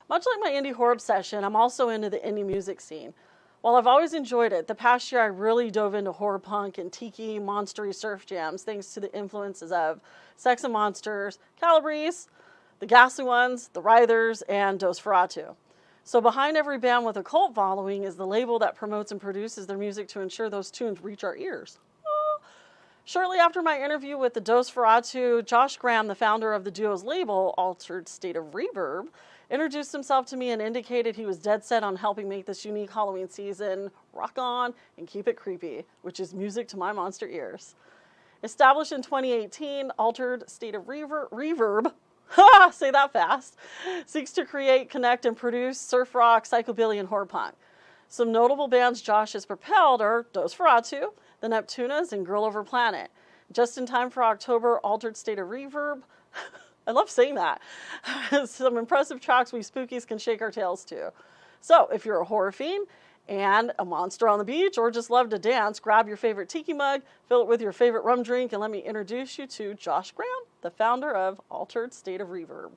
Much like my indie horror obsession, I'm also into the indie music scene. While I've always enjoyed it, the past year I really dove into horror punk and tiki monstery surf jams thanks to the influences of Sex and Monsters, Calabrese, the Ghastly Ones, the Writhers, and Nosferatu. So behind every band with a cult following is the label that promotes and produces their music to ensure those tunes reach our ears. Shortly after my interview with the Nosferatu, Josh Graham, the founder of the duo's label, Altered State of Reverb, introduced himself to me and indicated he was dead set on helping make this unique Halloween season rock on and keep it creepy, which is music to my monster ears. Established in 2018, Altered State of Reverb, say that fast, seeks to create, connect, and produce surf rock, psychobilly, and horror punk. Some notable bands Josh has propelled are Nosferatu, the Neptuners, and Girl Over Planet. Just in time for October, Altered State of Reverb, I love saying that, some impressive tracks we spookies can shake our tails to. So if you're a horror fiend and a monster on the beach or just love to dance, grab your favorite tiki mug, fill it with your favorite rum drink, and let me introduce you to Josh Graham, the founder of Altered State of Reverb.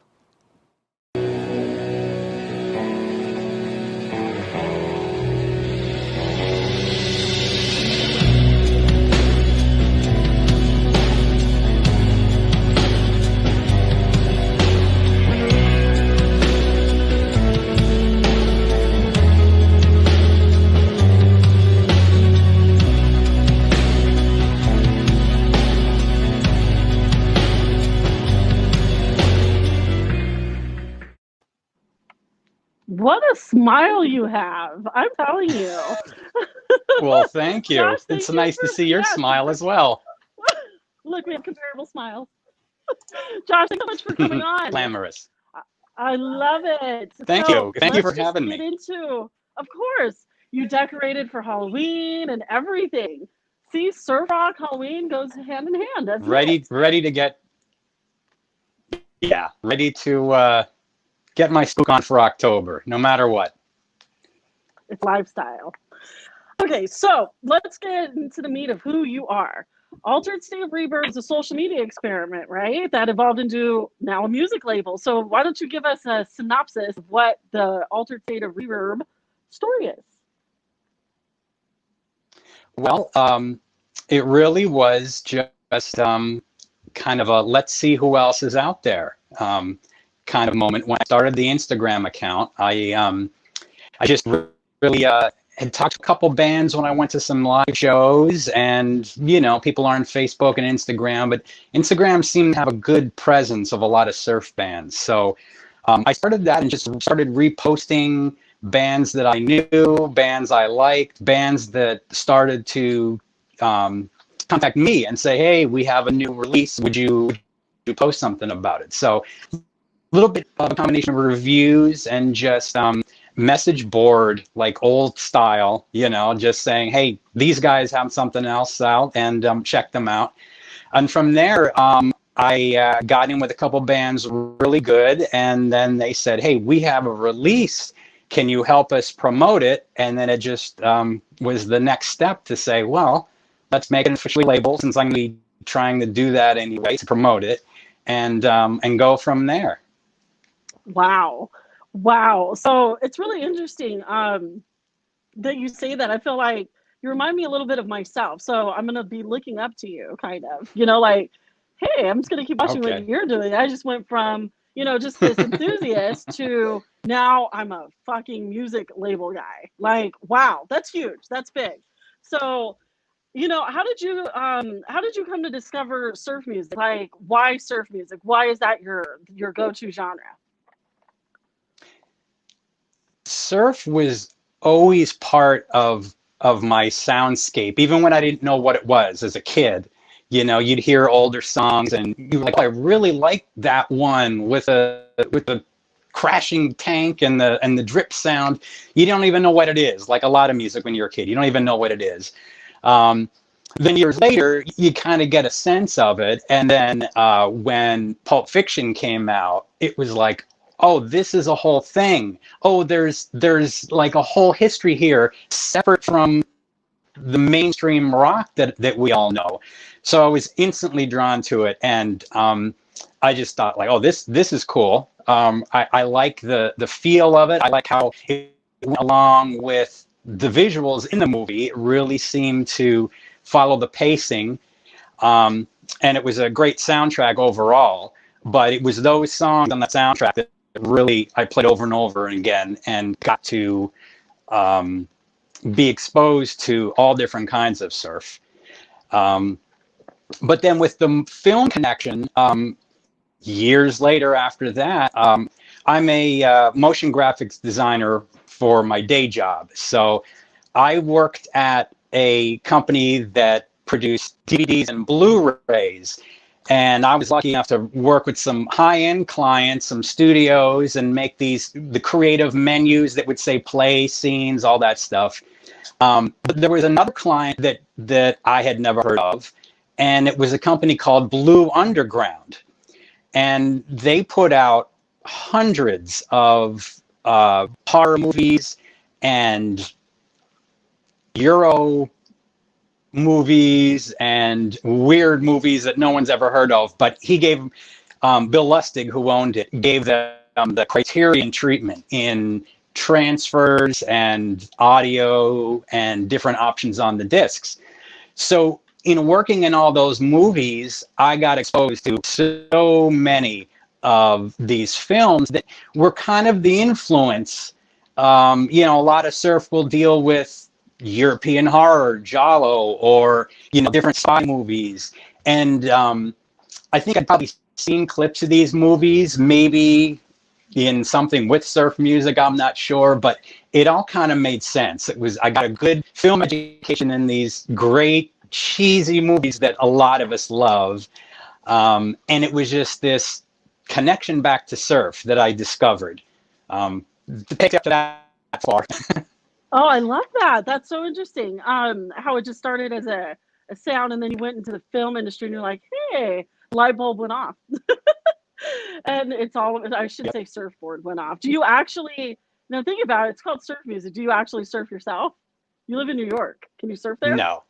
What a smile you have. I'm telling you. Well, thank you. Josh, it's thank nice you to see your smile as well. Look, we have comparable smiles. Josh, thanks so much for coming on. Glamorous. I love it. Thank you. Thank you for having me. Of course, you decorated for Halloween and everything. See, surf rock, Halloween goes hand in hand. That's ready to get, ready to get my spook on for October, no matter what. It's lifestyle. Okay, so let's get into the meat of who you are. Altered State of Reverb is a social media experiment, right? That evolved into now a music label. So why don't you give us a synopsis of what the Altered State of Reverb story is? Well, it really was just kind of a let's see who else is out there kind of moment. When I started the Instagram account, I just really had talked to a couple bands when I went to some live shows, and people are on Facebook and Instagram, but Instagram seemed to have a good presence of a lot of surf bands. So I started that and just started reposting bands that I knew, bands I liked, bands that started to contact me and say, hey, we have a new release. Would you post something about it? So a little bit of a combination of reviews and just message board, like old style, just saying, hey, these guys have something else out, and check them out. And from there, I got in with a couple bands really good, and then they said, hey, we have a release. Can you help us promote it? And then it just was the next step to say, well, let's make it officially labeled, since I'm going to be trying to do that anyway to promote it, and go from there. Wow. So it's really interesting that you say that. I feel like you remind me a little bit of myself. So I'm going to be looking up to you, kind of, like, hey, I'm just going to keep watching what you're doing. I just went from, just this enthusiast to now I'm a fucking music label guy. Like, wow, that's huge. That's big. So, how did you come to discover surf music? Like, why surf music? Why is that your go-to genre? Surf was always part of my soundscape, even when I didn't know what it was as a kid. You'd hear older songs and you're like, oh, I really like that one with the crashing tank and the drip sound. You don't even know what it is. Like a lot of music when you're a kid, you don't even know what it is. Then years later, you kind of get a sense of it. And then when Pulp Fiction came out, it was like, oh, this is a whole thing. Oh, there's like a whole history here separate from the mainstream rock that we all know. So I was instantly drawn to it. And I just thought like, oh, this is cool. I like the feel of it. I like how it went along with the visuals in the movie. It really seemed to follow the pacing, and it was a great soundtrack overall. But it was those songs on the soundtrack that really I played over and over again and got to be exposed to all different kinds of surf. But then with the film connection, years later after that, I'm a motion graphics designer for my day job. So I worked at a company that produced DVDs and Blu-rays. And I was lucky enough to work with some high-end clients, some studios, and make the creative menus that would say play scenes, all that stuff. But there was another client that I had never heard of, and it was a company called Blue Underground. And they put out hundreds of horror movies and Euro movies and weird movies that no one's ever heard of. But he gave Bill Lustig, who owned it, gave them the Criterion treatment in transfers and audio and different options on the discs. So in working in all those movies, I got exposed to so many of these films that were kind of the influence. A lot of surf will deal with European horror, giallo, or different spy movies. And I think I'd probably seen clips of these movies, maybe in something with surf music, I'm not sure, but it all kind of made sense. I got a good film education in these great cheesy movies that a lot of us love. And it was just this connection back to surf that I discovered. To take after that far. Oh, I love that. That's so interesting. How it just started as a sound and then you went into the film industry and you're like, hey, light bulb went off. And it's all, I should say surfboard went off. Do you actually, now think about it, it's called surf music. Do you actually surf yourself? You live in New York. Can you surf there? No.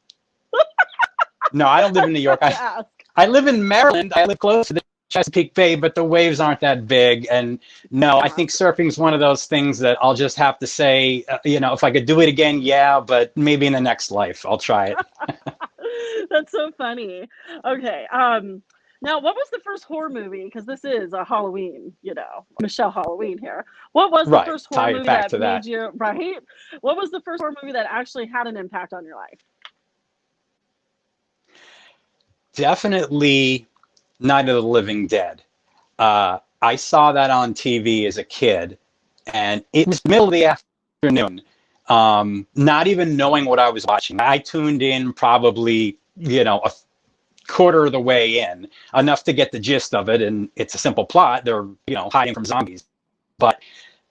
No, I don't live in New York. I live in Maryland. I live close to the Chesapeake Bay, but the waves aren't that big. And no, I think surfing is one of those things that I'll just have to say, if I could do it again, yeah, but maybe in the next life, I'll try it. That's so funny. Okay. Now, what was the first horror movie? Because this is a Halloween, Michelle Halloween here. What was the first horror movie that made you, right? What was the first horror movie that actually had an impact on your life? Definitely Night of the Living Dead. I saw that on TV as a kid, and it was middle of the afternoon, not even knowing what I was watching. I tuned in probably, a quarter of the way in, enough to get the gist of it, and it's a simple plot. They're, hiding from zombies. But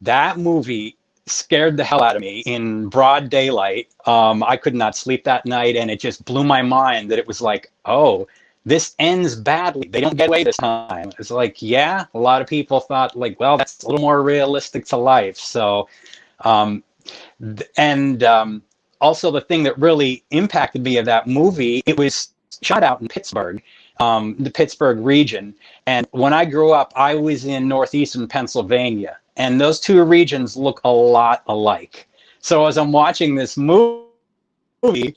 that movie scared the hell out of me in broad daylight. I could not sleep that night, and it just blew my mind that it was like, oh, this ends badly. They don't get away this time. It's like, yeah, a lot of people thought like, well, that's a little more realistic to life. So, also the thing that really impacted me of that movie, it was shot out in Pittsburgh, the Pittsburgh region. And when I grew up, I was in northeastern Pennsylvania, and those two regions look a lot alike. So as I'm watching this movie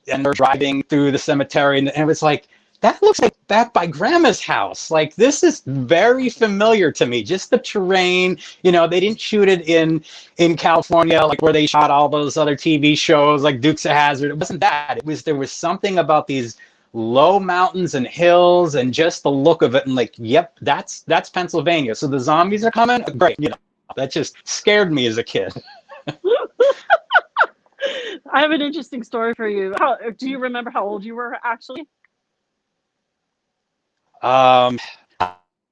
and they're driving through the cemetery, and it was like, that looks like back by Grandma's house. Like, this is very familiar to me. Just the terrain, they didn't shoot it in California, like where they shot all those other TV shows like Dukes of Hazzard. It wasn't that. There was something about these low mountains and hills and just the look of it. And like, yep, that's Pennsylvania. So the zombies are coming. Great. That just scared me as a kid. I have an interesting story for you. Do you remember how old you were actually? I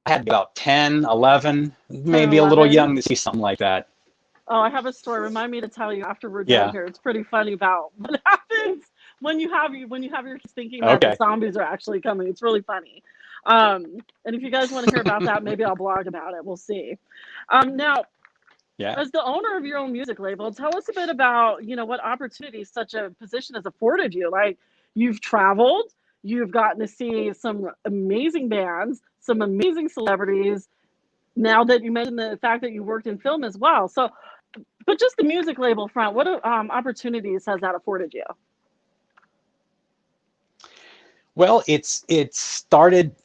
had about 10, 11, maybe 11. A little young to see something like that. Oh, I have a story. Remind me to tell you after we're done here. It's pretty funny about what happens when you have your kids thinking that the zombies are actually coming. It's really funny. And if you guys want to hear about that, maybe I'll blog about it. We'll see. Now, as the owner of your own music label, tell us a bit about, what opportunities such a position has afforded you. Like, you've traveled, You've gotten to see some amazing bands, some amazing celebrities. Now that you mentioned the fact that you worked in film as well. So, but just the music label front, what opportunities has that afforded you? Well, it started,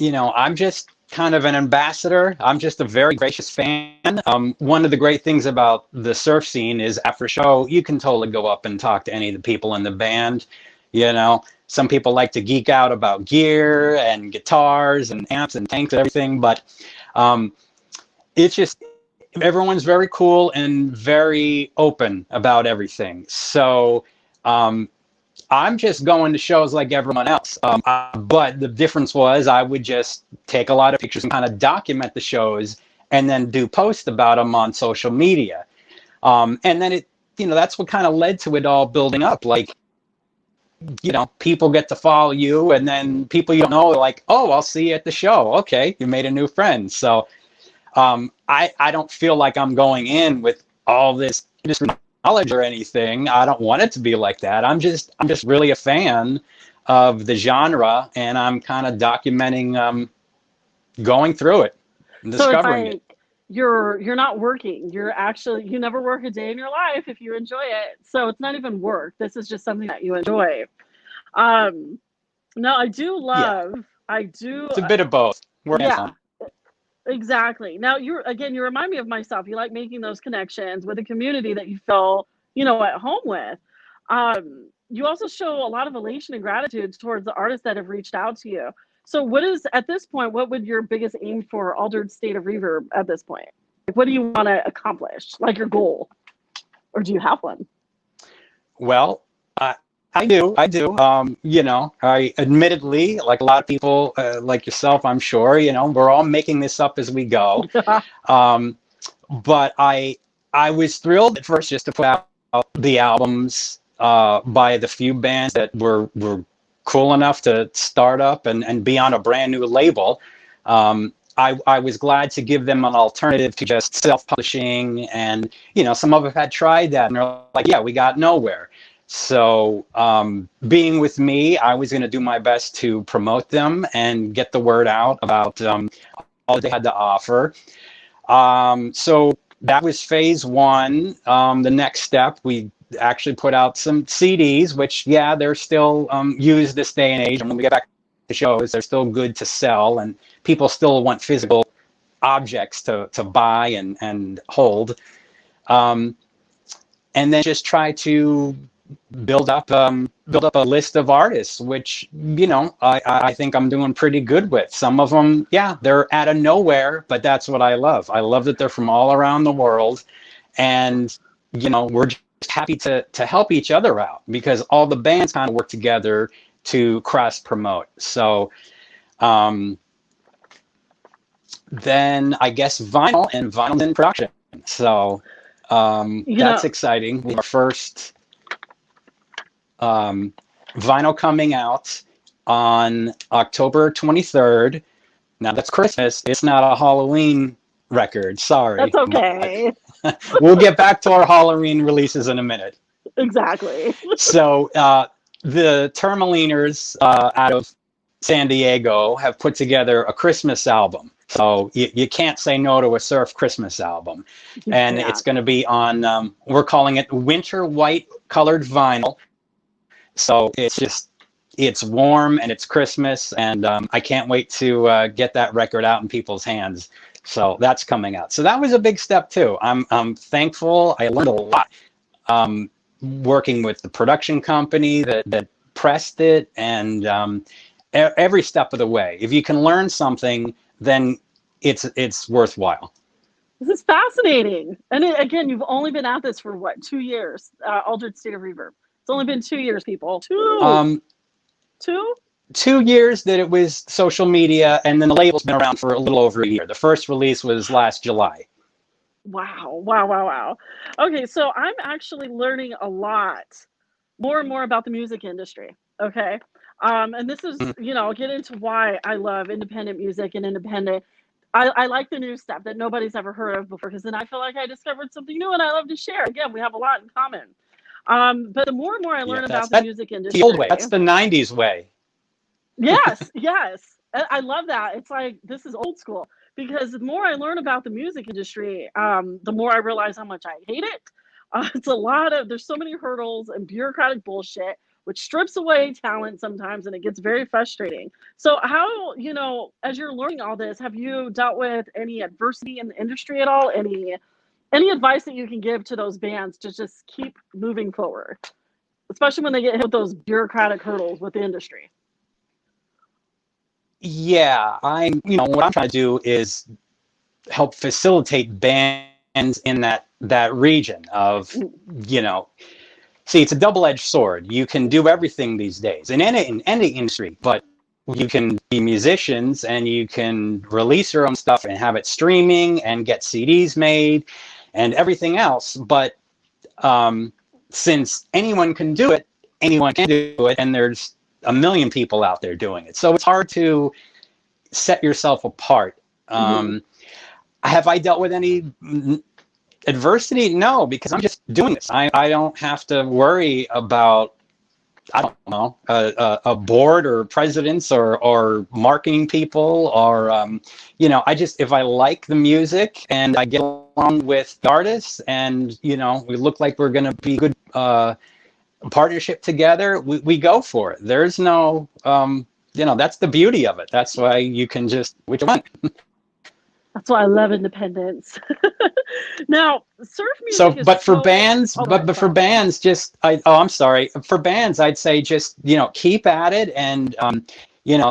I'm just kind of an ambassador. I'm just a very gracious fan. One of the great things about the surf scene is after a show, you can totally go up and talk to any of the people in the band. Some people like to geek out about gear and guitars and amps and tanks and everything, but um, it's just everyone's very cool and very open about everything. So I'm just going to shows like everyone else. But the difference was I would just take a lot of pictures and kind of document the shows and then do posts about them on social media. And then that's what kind of led to it all building up. Like, people get to follow you, and then people you don't know are like, oh, I'll see you at the show. Okay, you made a new friend. So I don't feel like I'm going in with all this industry knowledge or anything. I don't want it to be like that. I'm just really a fan of the genre, and I'm kind of documenting going through it and discovering it. You're not working. You never work a day in your life if you enjoy it. So it's not even work. This is just something that you enjoy. No, I do love. Yeah. I do. It's a bit of both. Yeah. Exactly. Now you remind me of myself. You like making those connections with a community that you feel, at home with. You also show a lot of elation and gratitude towards the artists that have reached out to you. So at this point, what would your biggest aim for Altered State of Reverb at this point? Like, what do you want to accomplish? Like your goal? Or do you have one? Well, I do. I admittedly, like a lot of people, like yourself, I'm sure, we're all making this up as we go. But I was thrilled at first just to put out the albums by the few bands that were cool enough to start up and be on a brand new label. I was glad to give them an alternative to just self-publishing, and some of them had tried that and they're like, yeah, we got nowhere. So being with me, I was going to do my best to promote them and get the word out about all they had to offer. So that was phase one. The next step, we actually put out some CDs, which, yeah, they're still used this day and age. And when we get back to shows, they're still good to sell, and people still want physical objects to buy and hold. And then just try to build up a list of artists, which I think I'm doing pretty good with. Some of them, yeah, they're out of nowhere, but that's what I love. I love that they're from all around the world, and we're just happy to help each other out because all the bands kind of work together to cross promote. So then I guess vinyl's in production. So that's exciting. Our first vinyl coming out on October 23rd. Now that's Christmas. It's not a Halloween record. Sorry. That's okay. We'll get back to our Halloween releases in a minute. Exactly. So the Tourmaliners out of San Diego have put together a Christmas album. So you can't say no to a surf Christmas album. And it's going to be on, we're calling it winter white colored vinyl. So it's warm and it's Christmas, and I can't wait to get that record out in people's hands. So that's coming out. So that was a big step too. I'm thankful. I learned a lot working with the production company that pressed it, and every step of the way. If you can learn something, then it's worthwhile. This is fascinating. And again, you've only been at this for what, 2 years? Altered State of Reverb. It's only been 2 years, people. Two? 2 years that it was social media, and then the label's been around for a little over a year. The first release was last July. Wow. Okay, so I'm actually learning a lot, more and more about the music industry, okay? And this is, I'll get into why I love independent music and independent. I like the new stuff that nobody's ever heard of before, because then I feel like I discovered something new and I love to share. Again, we have a lot in common. But the more and more I learn about the music industry. The old way. That's the 90s way. Yes, yes. I love that. It's like this is old school because the more I learn about the music industry, the more I realize how much I hate it. It's a lot of there's so many hurdles and bureaucratic bullshit, which strips away talent sometimes, and it gets very frustrating. So, how as you're learning all this, have you dealt with any adversity in the industry at all? Any advice that you can give to those bands to just keep moving forward, especially when they get hit with those bureaucratic hurdles with the industry? Yeah, what I'm trying to do is help facilitate bands in that region of, you know, see, it's a double-edged sword. You can do everything these days in any industry, but you can be musicians and you can release your own stuff and have it streaming and get CDs made and everything else. But since anyone can do it, anyone can do it, and there's a million people out there doing it. So it's hard to set yourself apart. Mhm. Have I dealt with any adversity? No, because I'm just doing this. I don't have to worry about, I don't know, a board or presidents or marketing people or, I just, if I like the music and I get along with the artists and, we look like we're going to be good partnership together, we go for it. There's no, that's the beauty of it. That's why you can just, which one? That's why I love independence. Now, surf So, music is but for so. bands, Oh, go ahead. but for Sorry. bands, I'm sorry. For bands, I'd say just, keep at it and,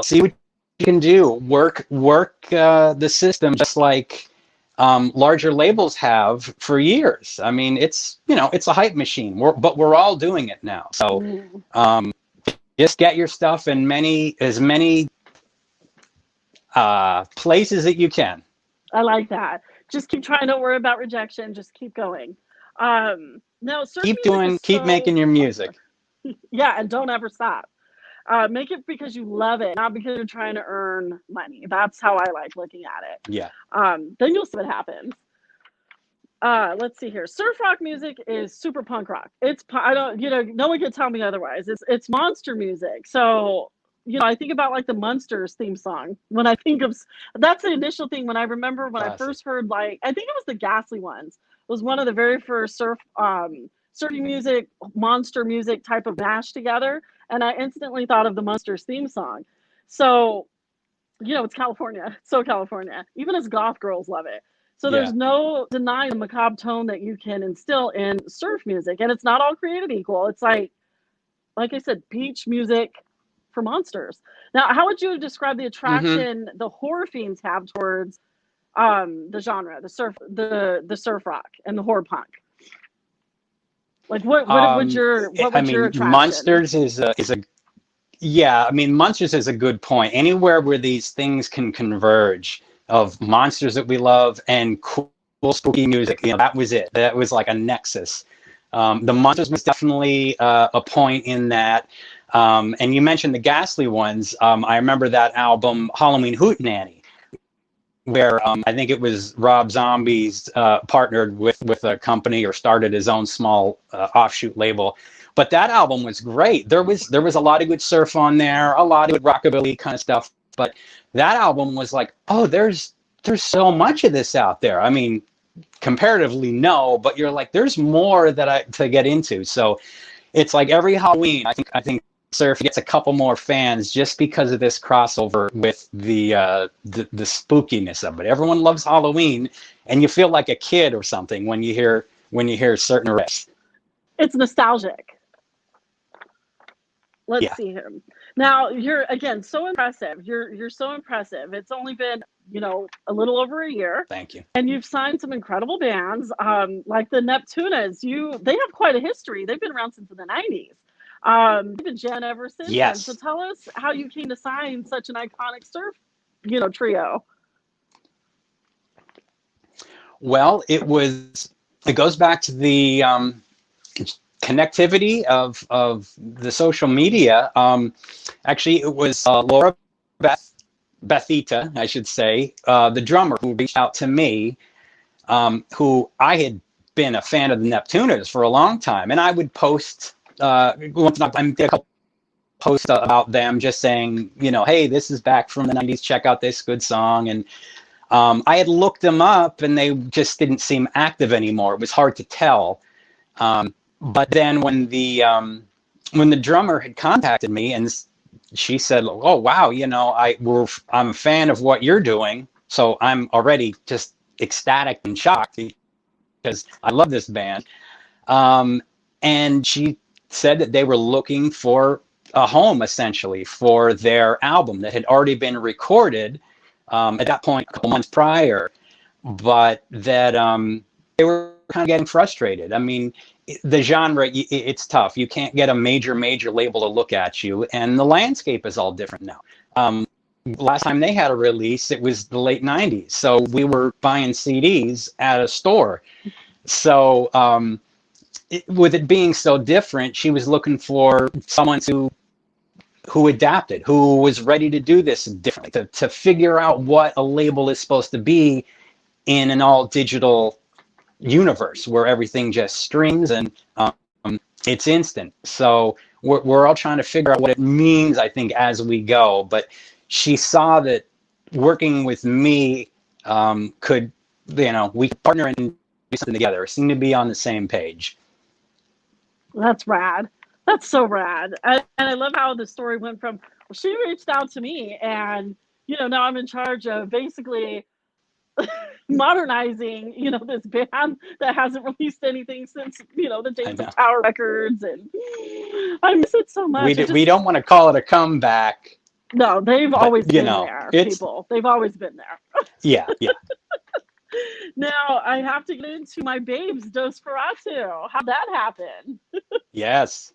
see what you can do. Work the system just like larger labels have for years. I mean, it's a hype machine. But we're all doing it now. So Mm, um, just get your stuff in as many places that you can. I like that. Just keep trying. Don't worry about rejection. Just keep going. Now, surf music is Keep so. making your Oh, sorry. music. Yeah, and don't ever stop. Make it because you love it, not because you're trying to earn money. That's how I like looking at it. Yeah. Then you'll see what happens. Let's see here. Surf rock music is super punk rock. I don't, no one can tell me otherwise. It's monster music. So, I think about like the Munsters theme song when I think of, that's the initial thing when I remember when I Classic. first heard, like, I think it was the Ghastly Ones. It was one of the very first surfing music, monster music type of mash together. And I instantly thought of the Munsters theme song. So, it's California. It's so California. Even as goth girls love it. So there's Yeah. no denying the macabre tone that you can instill in surf music. And it's not all created equal. It's like I said, beach music for monsters. Now, how would you describe the Mm-hmm. attraction the horror fiends have towards the genre, the surf rock and the horror punk? Like what I would your mean, attraction? Yeah, I mean, Monsters is a good point. Anywhere where these things can converge of monsters that we love and cool, spooky music, that was it. That was like a nexus. The Monsters was definitely a point in that. And you mentioned the Ghastly Ones. I remember that album, Halloween Hootenanny, where I think it was Rob Zombie's partnered with a company or started his own small offshoot label. But that album was great. There was a lot of good surf on there, a lot of good rockabilly kind of stuff. But that album was like, oh, there's so much of this out there. I mean, comparatively, no, but you're like, there's more to get into. So it's like every Halloween, I think Surf gets a couple more fans just because of this crossover with the spookiness of it. Everyone loves Halloween, and you feel like a kid or something when you hear certain riffs. It's nostalgic. Let's Yeah, see here. Now you're again so impressive. You're so impressive. It's only been a little over a year, thank you. and you've signed some incredible bands like the Neptuners. They have quite a history. They've been around since the '90s. They've been jamming ever since then. So Yes. tell us how you came to sign such an iconic surf trio. Well, it goes back to the connectivity of the social media. Actually, it was Laura Bethita, I should say, the drummer, who reached out to me, who I had been a fan of the Neptuners for a long time, and I would post once in a couple post about them, just saying, hey, this is back from the 90s. Check out this good song. And I had looked them up, and they just didn't seem active anymore. It was hard to tell. But then when the drummer had contacted me, and she said, "Oh wow, I'm a fan of what you're doing," so I'm already just ecstatic and shocked because I love this band. And she said that they were looking for a home, essentially, for their album that had already been recorded at that point a couple months prior, but that they were kind of getting frustrated. I mean, the genre, it's tough. You can't get a major label to look at you, and the landscape is all different now. Last time they had a release, it was the late 90s, so we were buying CDs at a store. So with it being so different, she was looking for someone who adapted, who was ready to do this differently, to figure out what a label is supposed to be in an all digital universe where everything just streams and it's instant. So we're all trying to figure out what it means, I think, as we go. But she saw that working with me could, we could partner and do something together. Seem to be on the same page. That's rad. That's so rad. And I love how the story went from, well, she reached out to me, and, now I'm in charge of basically modernizing, this band that hasn't released anything since, the days of Tower Records. And I miss it so much. We don't want to call it a comeback. No, they've always been there, people. They've always been there. Yeah. Now, I have to get into my babes, Nosferatu. How'd that happen? Yes.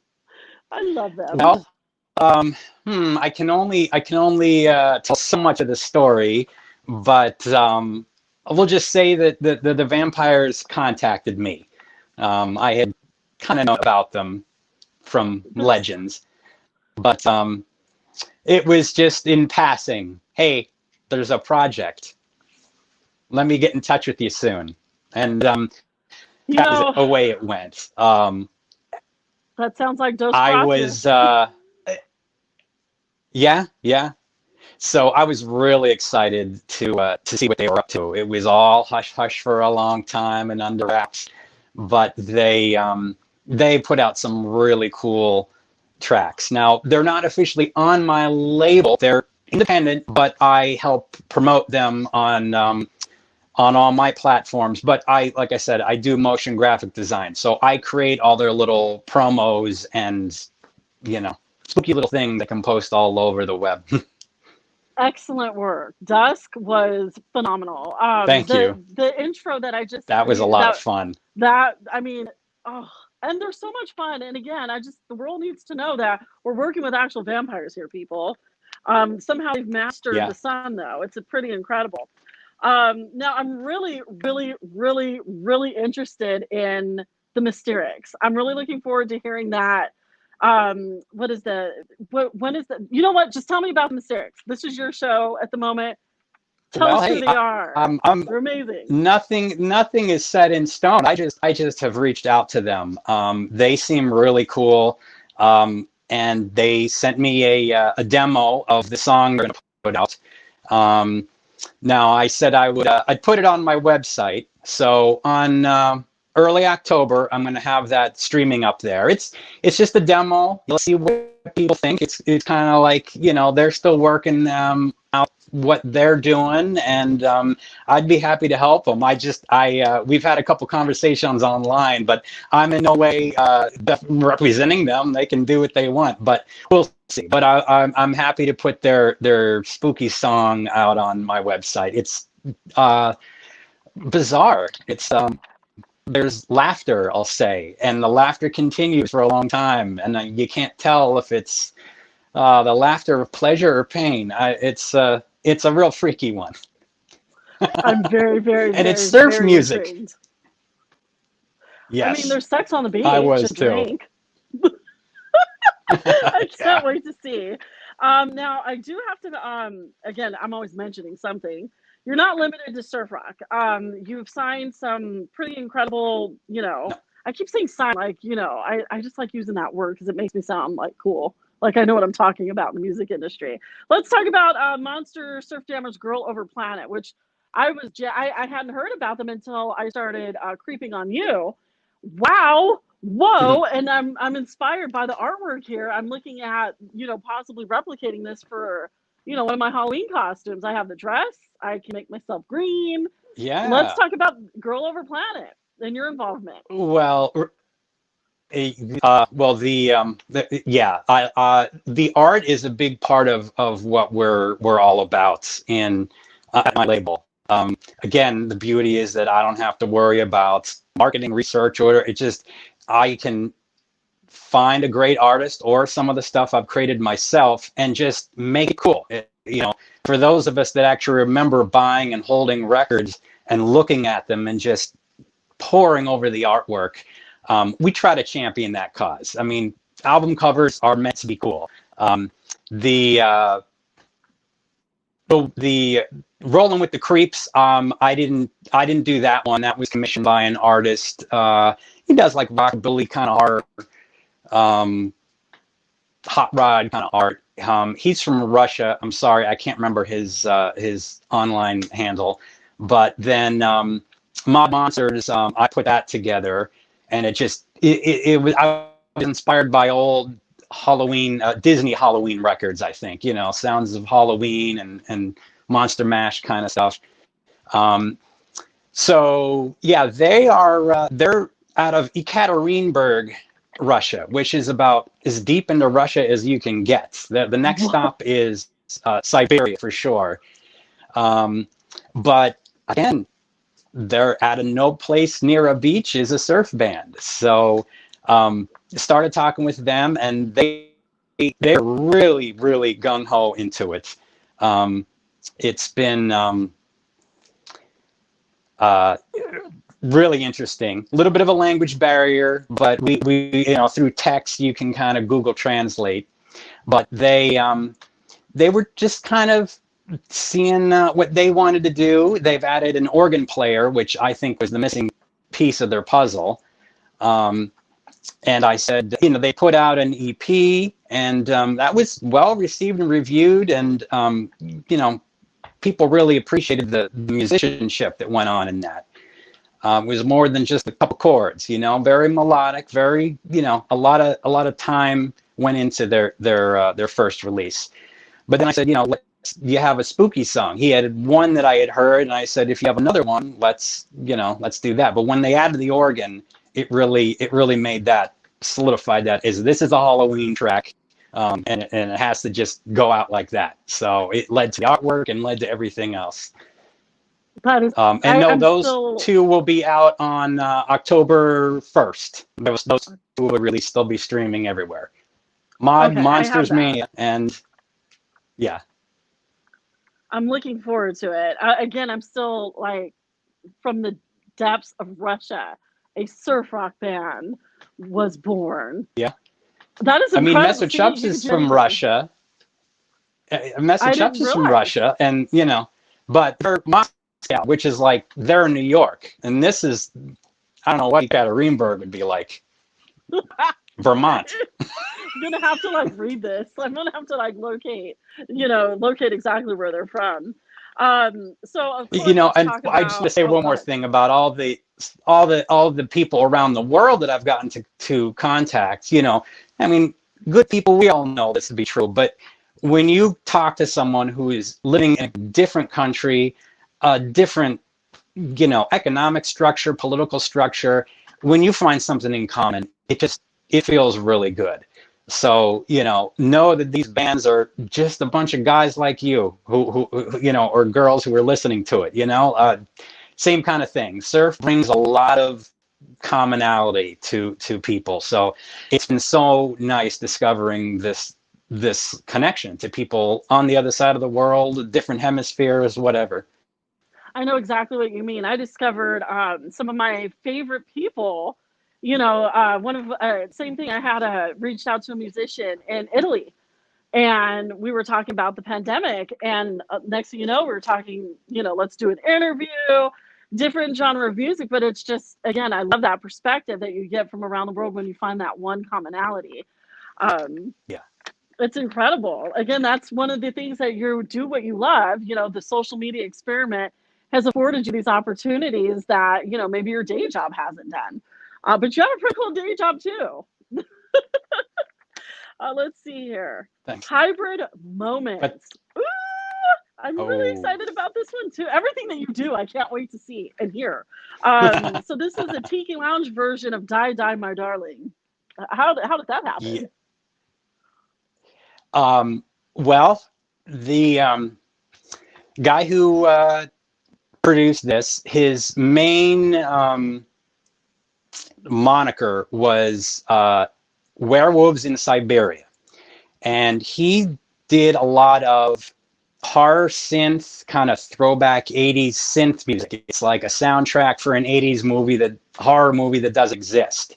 I love them. Well, I can only tell so much of the story, but we'll just say that the vampires contacted me. I had kind of known about them from legends, but it was just in passing. Hey, there's a project. Let me get in touch with you soon. And away it went. That sounds like Nosferatu. I was, yeah. So I was really excited to see what they were up to. It was all hush hush for a long time and under wraps, but they put out some really cool tracks. Now, they're not officially on my label. They're independent, but I help promote them on all my platforms. But like I said, I do motion graphic design. So I create all their little promos and, spooky little things that can post all over the web. Excellent work. Dusk was phenomenal. Thank you. The intro that I just... That was a lot of fun. And they're so much fun. And again, the world needs to know that we're working with actual vampires here, people. Somehow they've mastered the sun, though. It's pretty incredible. Now, I'm really, really, really, really interested in the Mysterics. I'm really looking forward to hearing that. When is the, you know what? Just tell me about the Mysterics. This is your show at the moment. Tell us who they are. They're amazing. Nothing is set in stone. I just have reached out to them. They seem really cool. And they sent me a demo of the song they're going to put out. Now, I said I'd put it on my website. So on early October, I'm going to have that streaming up there. It's just a demo. You'll see what people think. It's kind of like, they're still working out what they're doing, and I'd be happy to help them. We've had a couple conversations online, but I'm in no way representing them. They can do what they want, but we'll see. But I'm happy to put their spooky song out on my website. It's bizarre. It's there's laughter, I'll say, and the laughter continues for a long time, and you can't tell if it's the laughter of pleasure or pain. It's a real freaky one. I'm very, very, and it's surf very music. Intrigued. Yes. I mean, there's sex on the beach. I was too. Drink. I can't wait to see. Now, I do have to, again, I'm always mentioning something. You're not limited to surf rock. You've signed some pretty incredible, I keep saying sign, I just like using that word because it makes me sound like cool. Like I know what I'm talking about in the music industry. Let's talk about Monster Surf Jammer's Girl Over Planet, which I hadn't heard about them until I started creeping on you. Wow, whoa! And I'm inspired by the artwork here. I'm looking at possibly replicating this for one of my Halloween costumes. I have the dress. I can make myself green. Let's Yeah. talk about Girl Over Planet and your involvement. Well, the art is a big part of what we're all about in at my label. Again, the beauty is that I don't have to worry about marketing, research, or it just I can find a great artist or some of the stuff I've created myself and just make it cool. For those of us that actually remember buying and holding records and looking at them and just poring over the artwork, we try to champion that cause. I mean, album covers are meant to be cool. The Rolling with the Creeps, I didn't do that one. That was commissioned by an artist. He does like rockabilly kind of art, hot rod kind of art. He's from Russia. I'm sorry, I can't remember his online handle. But then Mod Monsters, I put that together, and it was I was inspired by old Halloween Disney Halloween records. I think Sounds of Halloween and Monster Mash kind of stuff. So yeah, they're out of Ekaterinburg, Russia, which is about as deep into Russia as you can get. The next stop is Siberia for sure. But again, they're at no place near a beach is a surf band. So started talking with them, and they're really, really gung-ho into it. It's been really interesting. A little bit of a language barrier, but we through text you can kind of Google Translate. But they were just kind of seeing what they wanted to do. They've added an organ player, which I think was the missing piece of their puzzle. And I said, they put out an EP, and that was well received and reviewed, and people really appreciated the musicianship that went on in that. It was more than just a couple chords, very melodic, very, a lot of time went into their first release. But then I said, you have a spooky song. He had one that I had heard, and I said, if you have another one, let's do that. But when they added the organ, it really made that, solidified that this is a Halloween track, and it has to just go out like that. So it led to the artwork and led to everything else. That is, those two will be out on October 1st. Those two will really still be streaming everywhere. Monsters Mania, and yeah. I'm looking forward to it. Again, I'm still like, from the depths of Russia, a surf rock band was born. Yeah. That is incredible. I mean, Massachusetts is from Russia. Massachusetts is from Russia, and but they're Moscow, which is like they're New York, and this is, I don't know what Ekaterinburg would be like. Vermont. I'm gonna have to read this. I'm gonna have to locate exactly where they're from. So of course, and I just want to say one more thing about all the people around the world that I've gotten to contact. I mean, good people, we all know this to be true, but when you talk to someone who is living in a different country, a different, economic structure, political structure, when you find something in common, it feels really good. So, know that these bands are just a bunch of guys like you who or girls who are listening to it, same kind of thing. Surf brings a lot of commonality to people. So it's been so nice discovering this connection to people on the other side of the world, different hemispheres, whatever. I know exactly what you mean. I discovered some of my favorite people. Same thing. I had reached out to a musician in Italy, and we were talking about the pandemic. And next thing you know, we were talking. Let's do an interview, different genre of music. But it's just, again, I love that perspective that you get from around the world when you find that one commonality. Yeah. It's incredible. Again, that's one of the things that you do what you love. The social media experiment has afforded you these opportunities that, maybe your day job hasn't done. But you have a pretty cool day job too. Let's see here. Thanks. Hybrid But moments. Ooh, I'm really oh, excited about this one too. Everything that you do, I can't wait to see and hear. So this is a Tiki Lounge version of Die Die My Darling. How did that yeah. happen? Well, the guy who produced this, his main moniker was Werewolves in Siberia. And he did a lot of horror synth, kind of throwback 80s synth music. It's like a soundtrack for an 80s horror movie that does exist.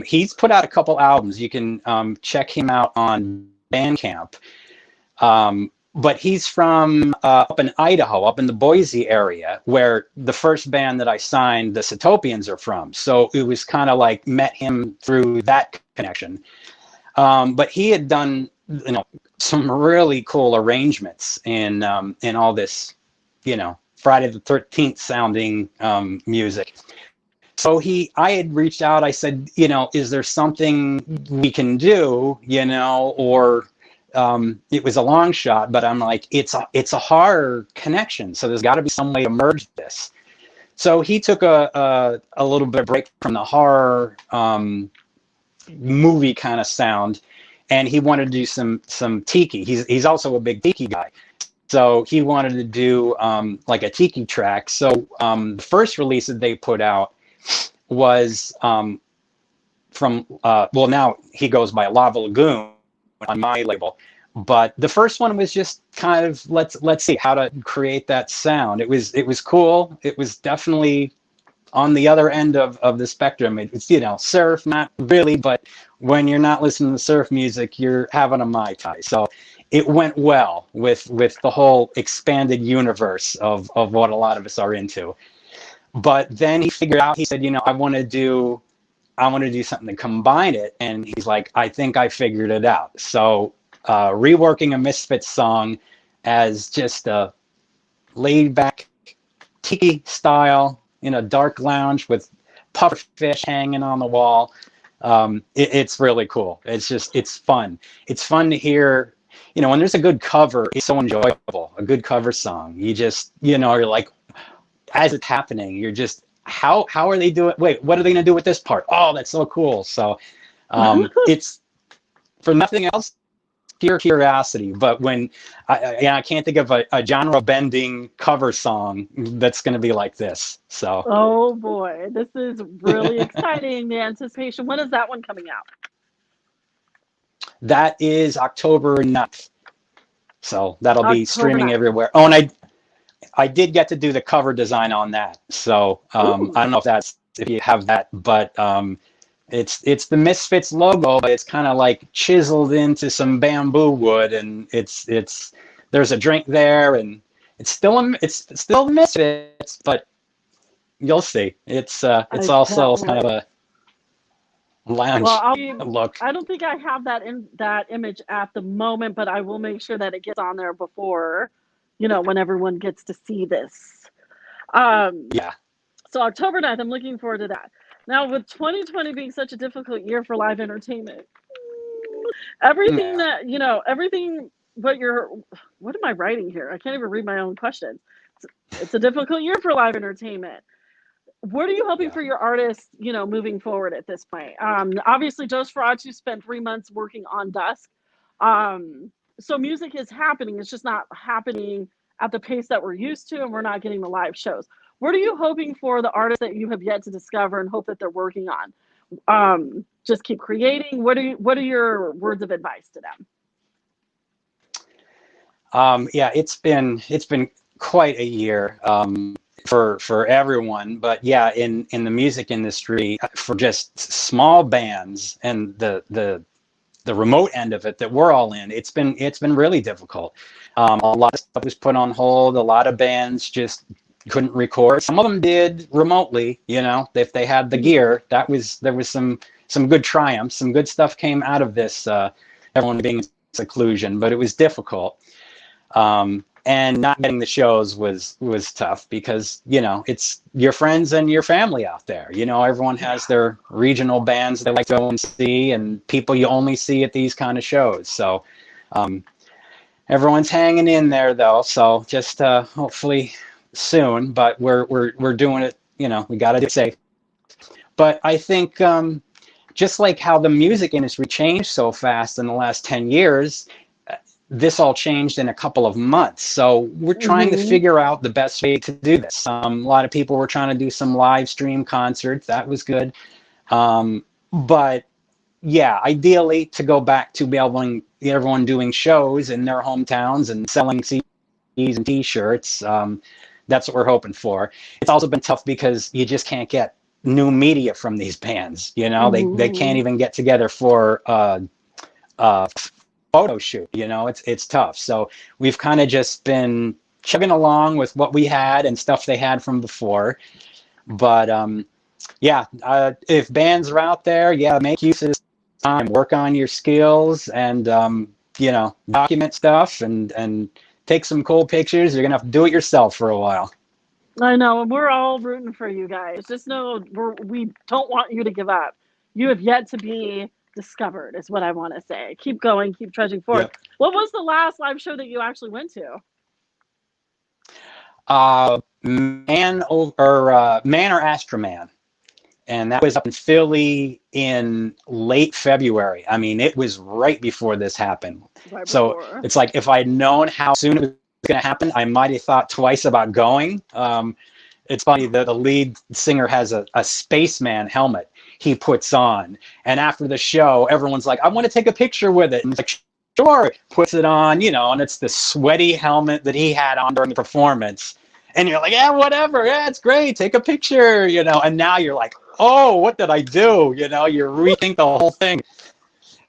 He's put out a couple albums. You can check him out on Bandcamp. But he's from up in Idaho, up in the Boise area, where the first band that I signed, the Zootopians, are from. So it was kind of like met him through that connection. But he had done, some really cool arrangements in all this, Friday the 13th sounding music. So I had reached out. I said, is there something we can do, or it was a long shot, but I'm like, it's a horror connection. So there's got to be some way to merge this. So he took a little bit of break from the horror movie kind of sound, and he wanted to do some tiki. He's also a big tiki guy. So he wanted to do like a tiki track. So the first release that they put out was from now he goes by Lava Lagoon on my label, but the first one was just kind of let's see how to create that sound. It was cool. It was definitely on the other end of the spectrum. It's surf, not really, but when you're not listening to surf music, you're having a Mai Tai. So it went well with the whole expanded universe of what a lot of us are into. But then he figured out, he said, I want to do something to combine it. And he's like, I think I figured it out. So reworking a Misfits song as just a laid back tiki style in a dark lounge with pufferfish hanging on the wall. It's really cool. It's fun. It's fun to hear, when there's a good cover, it's so enjoyable. A good cover song. You just, you're like, as it's happening, you're just, how are they doing? Wait, what are they going to do with this part? Oh, that's so cool. So it's, for nothing else, pure curiosity. But when I can't think of a genre bending cover song that's going to be like this. So Oh boy, this is really exciting. The anticipation. When is that one coming out? that is October 9th. So that'll be October streaming 9th. everywhere. Oh, and I did get to do the cover design on that. So I don't know if you have that, but it's the Misfits logo, but it's kind of like chiseled into some bamboo wood, and there's a drink there, and it's still the Misfits, but you'll see. It's also kind of a lounge look. I don't think I have that image at the moment, but I will make sure that it gets on there before, when everyone gets to see this. Yeah. So October 9th, I'm looking forward to that. Now, with 2020 being such a difficult year for live entertainment, everything what am I writing here? I can't even read my own questions. It's a difficult year for live entertainment. What are you hoping for your artists, moving forward at this point? Obviously, Joe Sferaci spent 3 months working on Dusk. So music is happening. It's just not happening at the pace that we're used to, and we're not getting the live shows. What are you hoping for the artists that you have yet to discover and hope that they're working on? Just keep creating. What are your words of advice to them? Yeah, it's been quite a year for everyone, but yeah, in the music industry, for just small bands and the remote end of it that we're all in, it's been really difficult. A lot of stuff was put on hold. A lot of bands just couldn't record. Some of them did remotely, if they had the gear. There was some good triumphs. Some good stuff came out of this. Everyone being seclusion, but it was difficult. And not getting the shows was tough because, you know, it's your friends and your family out there. You know, everyone has their regional bands they like to go and see, and people you only see at these kind of shows. So everyone's hanging in there though. So just hopefully soon, but we're doing it. You know, we got to do it safe. But I think just like how the music industry changed so fast in the last 10 years, this all changed in a couple of months. So we're trying to figure out the best way to do this. A lot of people were trying to do some live stream concerts. That was good. But yeah, ideally to go back to be able to everyone doing shows in their hometowns and selling CDs and T-shirts. That's what we're hoping for. It's also been tough because you just can't get new media from these bands. You know, they can't even get together for photo shoot. You know, it's tough. So we've kind of just been chugging along with what we had and stuff they had from before. But if bands are out there, make use of this time, work on your skills, and you know, document stuff and take some cool pictures. You're gonna have to do it yourself for a while. I know, and we're all rooting for you guys. Just know we don't want you to give up. You have yet to be discovered, is what I want to say. Keep going, keep trudging forward. Yep. What was the last live show that you actually went to? Man or Astroman. And that was up in Philly in late February. I mean, it was right before this happened. So it's like, if I'd known how soon it was going to happen, I might have thought twice about going. It's funny, the lead singer has a spaceman helmet he puts on. And after the show, everyone's like, I want to take a picture with it. And he's like, sure, puts it on, you know, and it's the sweaty helmet that he had on during the performance. And you're like, yeah, whatever. Yeah, it's great. Take a picture, you know. And now you're like, oh, what did I do? You know, you rethink the whole thing.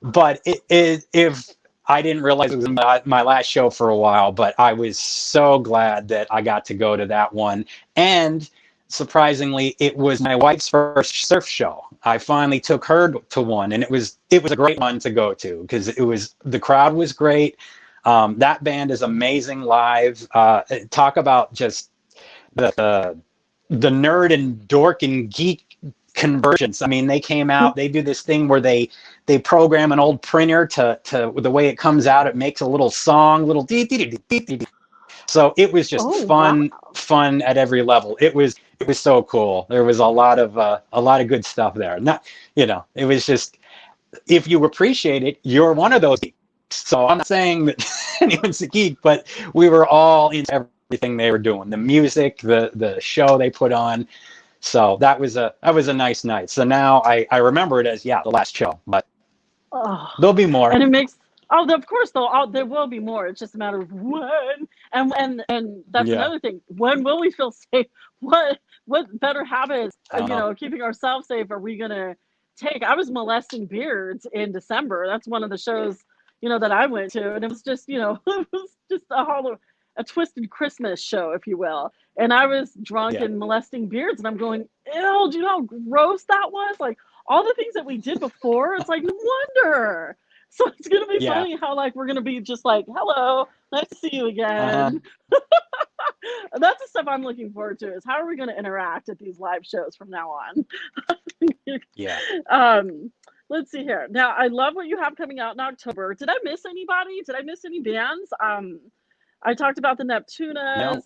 But if I didn't realize it was my last show for a while, but I was so glad that I got to go to that one. And surprisingly, it was my wife's first surf show. I finally took her to one, and it was a great one to go to because the crowd was great. That band is amazing live. Talk about just the nerd and dork and geek convergence. I mean, they came out, they do this thing where they program an old printer to the way it comes out, it makes a little song, little dee dee dee dee dee. So it was just fun at every level. It was so cool. There was a lot of good stuff there. Not, you know, it was just, if you appreciate it, you're one of those geeks. So I'm not saying that anyone's a geek, but we were all into everything they were doing, the music, the show they put on. So that was a nice night. So now I remember it as the last show, but there'll be more. And it makes of course there will be more. It's just a matter of when. And that's another thing. When will we feel safe? What better habits, you know, keeping ourselves safe are we gonna take? I was molesting beards in December. That's one of the shows, you know, that I went to, and it was just, you know, it was just a twisted Christmas show, if you will. And I was drunk and molesting beards, and I'm going, ew, do you know how gross that was? Like, all the things that we did before, it's like, no wonder. So it's going to be funny how, like, we're going to be just like, hello, nice to see you again. That's the stuff I'm looking forward to, is how are we going to interact at these live shows from now on? Let's see here. Now, I love what you have coming out in October. Did I miss anybody? Did I miss any bands? I talked about the Neptuners. No.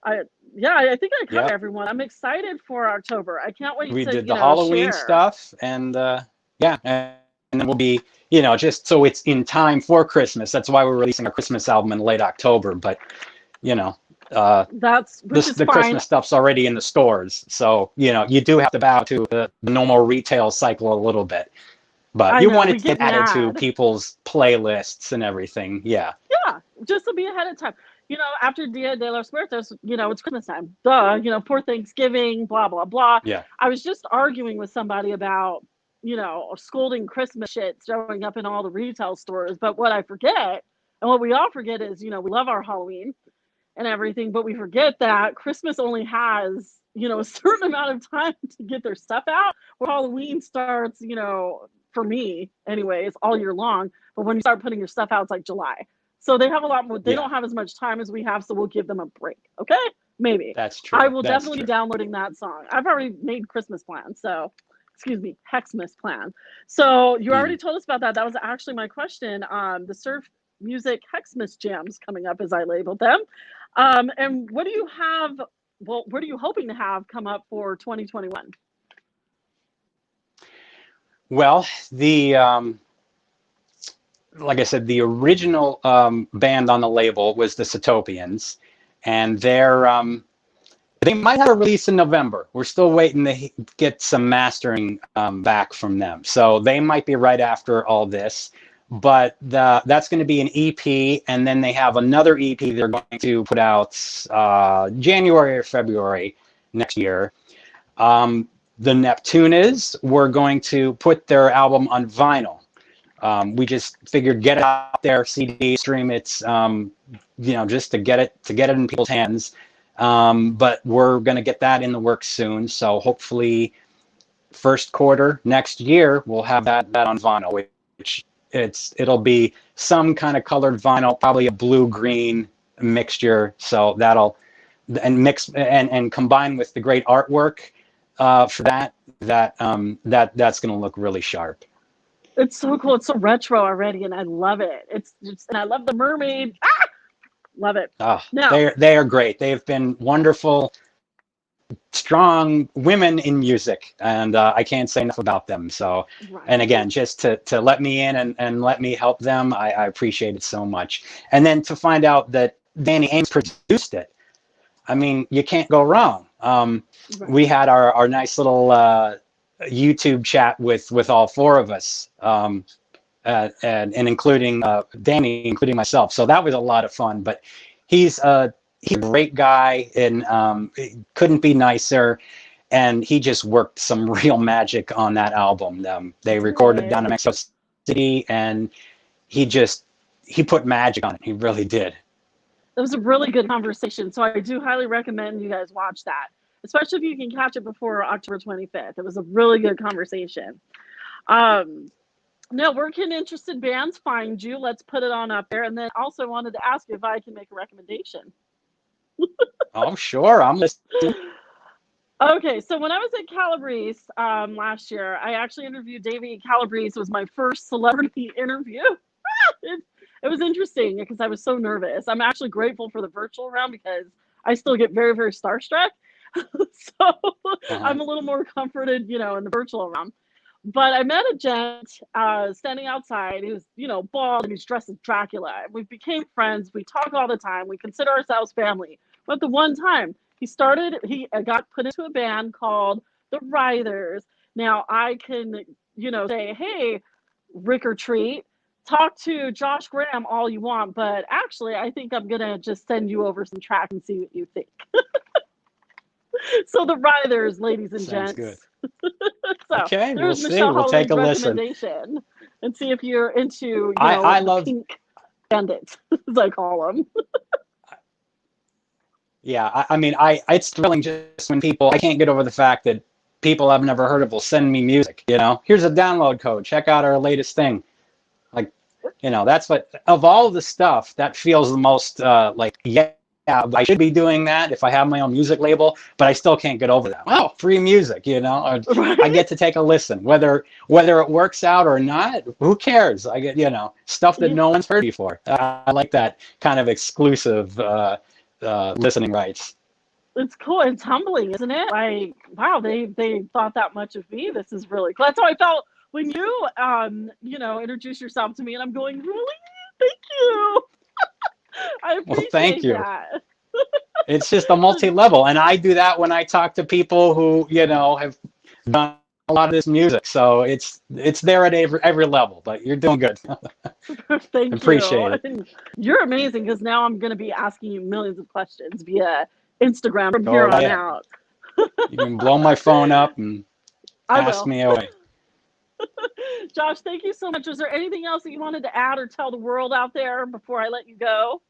I think I covered everyone. I'm excited for October. I can't wait we to did the Halloween stuff, and and then we'll be, you know, just so it's in time for Christmas. That's why we're releasing our Christmas album in late October. But, you know, the Christmas stuff's already in the stores. So, you know, you do have to bow to the normal retail cycle a little bit. But you want it to get added to people's playlists and everything. Yeah, just to be ahead of time. You know, after Dia de los Muertos, you know, it's Christmas time. Duh, you know, poor Thanksgiving, blah, blah, blah. Yeah. I was just arguing with somebody about, you know, scolding Christmas shit showing up in all the retail stores. But what I forget, and what we all forget, is, you know, we love our Halloween and everything, but we forget that Christmas only has, you know, a certain amount of time to get their stuff out, where Halloween starts, you know, for me anyways, all year long. But when you start putting your stuff out, it's like July. So they have a lot more, they Yeah, don't have as much time as we have, so we'll give them a break. Okay? Maybe. that's I true. will That's definitely be true. downloading that song. I've already made Christmas plans, so excuse me, Xmas plan. So you already Mm. told us about that. That was actually my question. The surf music Xmas jams coming up, as I labeled them. And what do you have? Well, what are you hoping to have come up for 2021? Well, the like I said, the original band on the label was the Zootopians, and they might have a release in November. We're still waiting to get some mastering back from them, so they might be right after all this. But that's going to be an EP, and then they have another EP they're going to put out January or February next year. Um, the Neptuners were going to put their album on vinyl. We just figured get it out there, CD, stream it, just to get it in people's hands. But we're going to get that in the works soon. So hopefully, first quarter next year we'll have that on vinyl, which it'll be some kind of colored vinyl, probably a blue green mixture. So that'll and mix and combine with the great artwork for that's going to look really sharp. It's so cool. It's so retro already, and I love it. It's just, and I love the mermaid. Ah, love it. Oh, Now, they are great. They've been wonderful, strong women in music, and I can't say enough about them. So, and right. again, just to let me in and let me help them, I appreciate it so much. And then to find out that Danny Ames produced it, I mean, you can't go wrong. Right. We had our nice little YouTube chat with all four of us, and including Danny, including myself. So that was a lot of fun. But he's he's a great guy, and couldn't be nicer. And he just worked some real magic on that album. They recorded down in Good. Mexico City, and he put magic on it. He really did. It was a really good conversation. So I do highly recommend you guys watch that, especially if you can catch it before October 25th. It was a really good conversation. Um, Now, where can interested bands find you? Let's put it on up there. And then also I wanted to ask you if I can make a recommendation. Oh, sure, I'm listening. Okay, so when I was at Calabrese last year, I actually interviewed Davey Calabrese. It was my first celebrity interview. it, it was interesting because I was so nervous. I'm actually grateful for the virtual round because I still get very, very starstruck. So Uh-huh. I'm a little more comforted, in the virtual realm. But I met a gent standing outside. He was, bald and he's dressed as Dracula. We became friends. We talk all the time. We consider ourselves family. But the one time he got put into a band called the Writhers. Now I can, say, hey, Rick or Treat, talk to Josh Graham all you want, but actually I think I'm gonna just send you over some track and see what you think. So the Writhers, ladies and Sounds good. gents. So Okay, we'll there's see. Michelle We'll take Holloway's a listen. recommendation, and see if you're into, I the love. pink bandits, as I call them. Yeah, I mean, it's thrilling just when people. I can't get over the fact that people I've never heard of will send me music. Here's a download code. Check out our latest thing. Like, that's what of all the stuff that feels the most like, yeah, I should be doing that if I have my own music label, but I still can't get over that. Oh, free music, I Right? get to take a listen, whether it works out or not. Who cares? I get stuff that Yeah, no one's heard before. I like that kind of exclusive listening rights. it's cool. It's humbling, isn't it? Like, wow, they thought that much of me. This is really cool. That's how I felt when you introduced yourself to me, and I'm going, really? Thank you. I Well, thank appreciate you. that. It's just a multi-level, and I do that when I talk to people who have done a lot of this music. So it's there at every level. But you're doing good. Thank you. Appreciate it. And you're amazing because now I'm going to be asking you millions of questions via Instagram from Go here right on ahead. out. You can blow my phone up and I ask will. me away. Josh, thank you so much. Was there anything else that you wanted to add or tell the world out there before I let you go?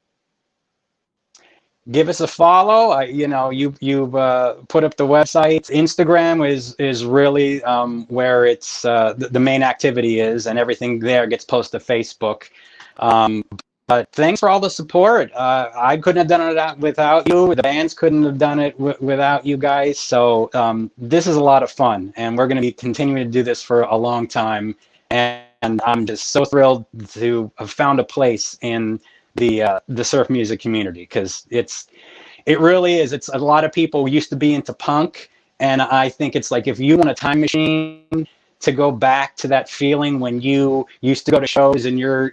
give us a follow. You've put up the website. Instagram is really where it's the main activity is, and everything there gets posted to Facebook. But thanks for all the support. I couldn't have done it without you. The bands couldn't have done it without you guys. So this is a lot of fun, and we're going to be continuing to do this for a long time. And I'm just so thrilled to have found a place in the surf music community, because it really is. It's a lot of people used to be into punk, and I think it's like if you want a time machine to go back to that feeling when you used to go to shows in your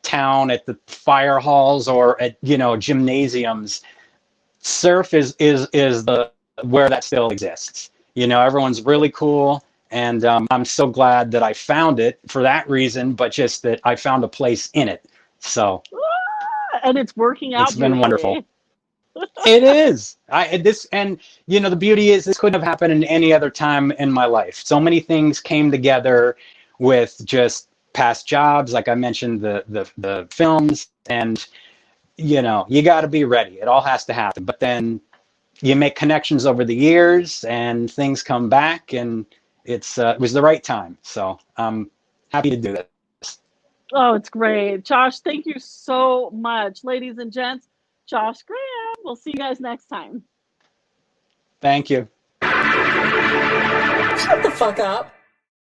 town at the fire halls or at gymnasiums. Surf is the where that still exists. Everyone's really cool, and I'm so glad that I found it for that reason, but just that I found a place in it. So and it's working out. It's been wonderful. It is. The beauty is this couldn't have happened in any other time in my life. So many things came together with just past jobs, like I mentioned, the films, and you got to be ready. It all has to happen. But then you make connections over the years, and things come back, and it was the right time. So I'm happy to do this. Oh, it's great. Josh, thank you so much. Ladies and gents, Josh Graham. We'll see you guys next time. Thank you. Shut the fuck up.